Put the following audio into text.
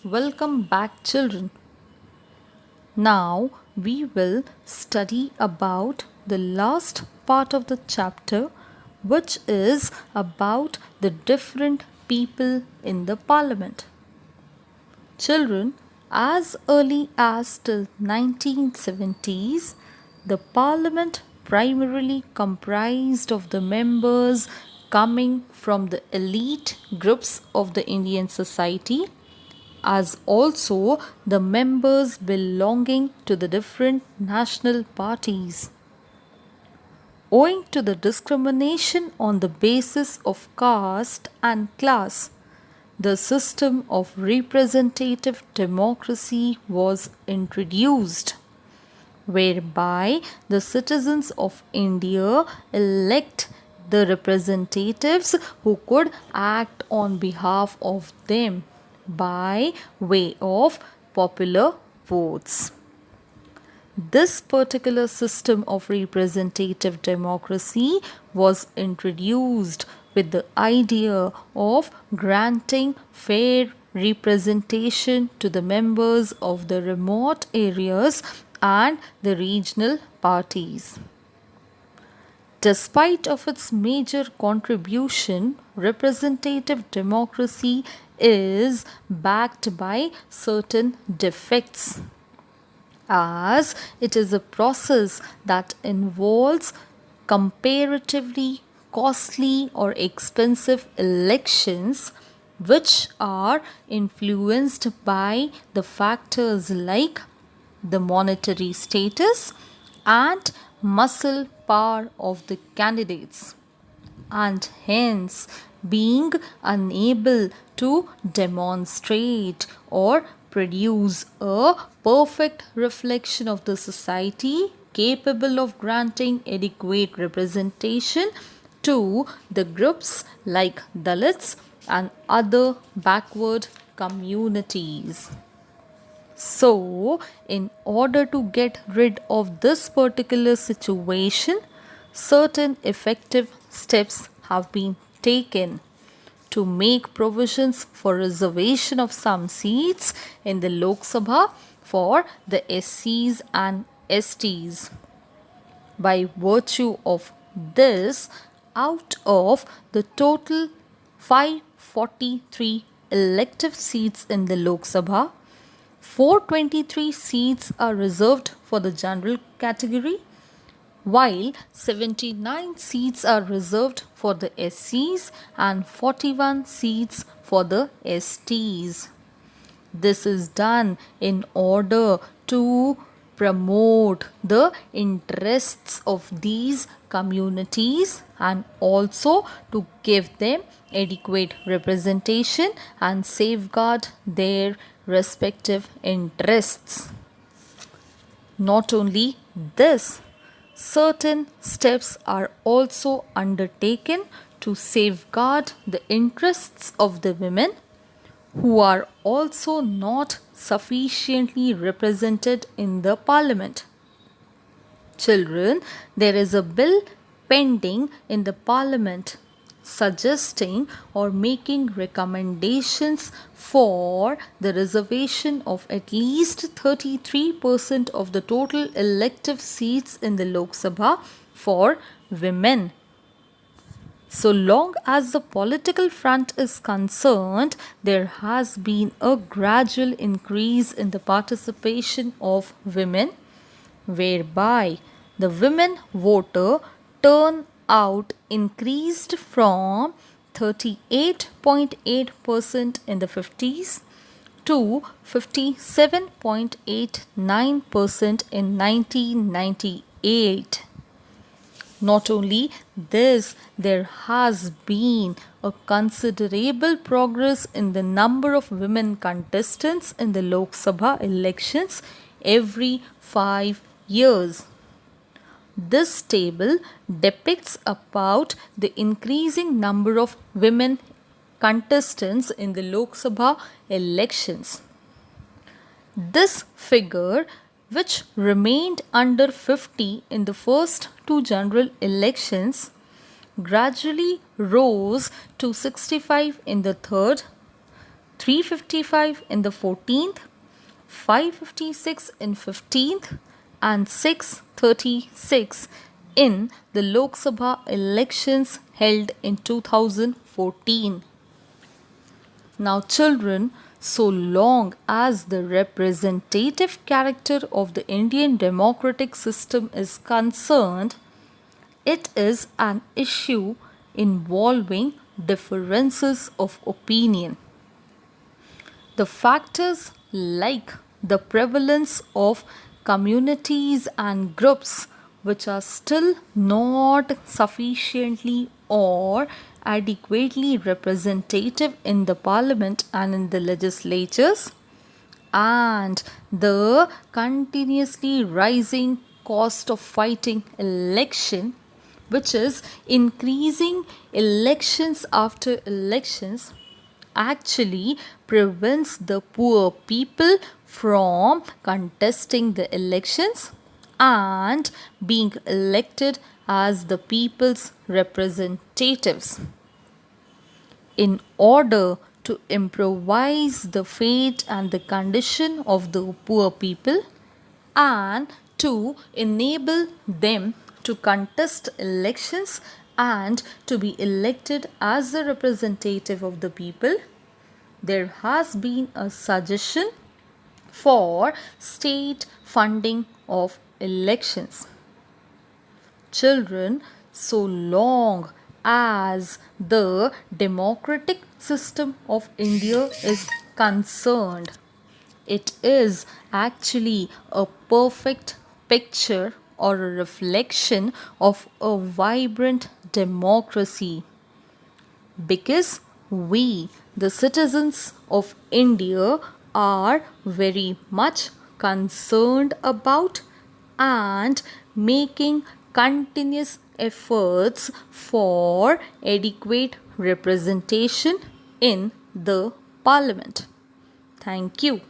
Welcome back, children. Now we will study about the last part of the chapter, which is about the different people in the parliament. Children, as early as till 1970s, the parliament primarily comprised of the members coming from the elite groups of the Indian society, as also the members belonging to the different national parties. Owing to the discrimination on the basis of caste and class, the system of representative democracy was introduced, whereby the citizens of India elect the representatives who could act on behalf of them by way of popular votes. This particular system of representative democracy was introduced with the idea of granting fair representation to the members of the remote areas and the regional parties. Despite of its major contribution, representative democracy is backed by certain defects, as it is a process that involves comparatively costly or expensive elections, which are influenced by the factors like the monetary status and muscle power of the candidates, and hence being unable to demonstrate or produce a perfect reflection of the society capable of granting adequate representation to the groups like Dalits and other backward communities. So, in order to get rid of this particular situation, certain effective steps have been taken to make provisions for reservation of some seats in the Lok Sabha for the SCs and STs. By virtue of this, out of the total 543 elective seats in the Lok Sabha, 423 seats are reserved for the general category, while 79 seats are reserved for the SCs and 41 seats for the STs. This is done in order to promote the interests of these communities and also to give them adequate representation and safeguard their respective interests. Not only this, certain steps are also undertaken to safeguard the interests of the women who are also not sufficiently represented in the parliament. Children, there is a bill pending in the parliament suggesting or making recommendations for the reservation of at least 33% of the total elective seats in the Lok Sabha for women. So long as the political front is concerned, there has been a gradual increase in the participation of women, whereby the women voter turnout increased from 38.8% in the 50s to 57.89% in 1998. Not only this, there has been a considerable progress in the number of women contestants in the Lok Sabha elections every 5 years. This table depicts about the increasing number of women contestants in the Lok Sabha elections. This figure, which remained under 50 in the first two general elections, gradually rose to 65 in the third, 355 in the 14th, 556 in 15th, and 636 in the Lok Sabha elections held in 2014. Now, children, so long as the representative character of the Indian democratic system is concerned, it is an issue involving differences of opinion. The factors like the prevalence of communities and groups which are still not sufficiently or adequately representative in the parliament and in the legislatures, and the continuously rising cost of fighting election, which is increasing elections after elections, actually prevents the poor people from contesting the elections and being elected as the people's representatives. In order to improvise the fate and the condition of the poor people and to enable them to contest elections and to be elected as the representative of the people, there has been a suggestion for state funding of elections. Children, so long as the democratic system of India is concerned, it is actually a perfect picture or a reflection of a vibrant democracy, because we, the citizens of India, are very much concerned about and making continuous efforts for adequate representation in the parliament. Thank you.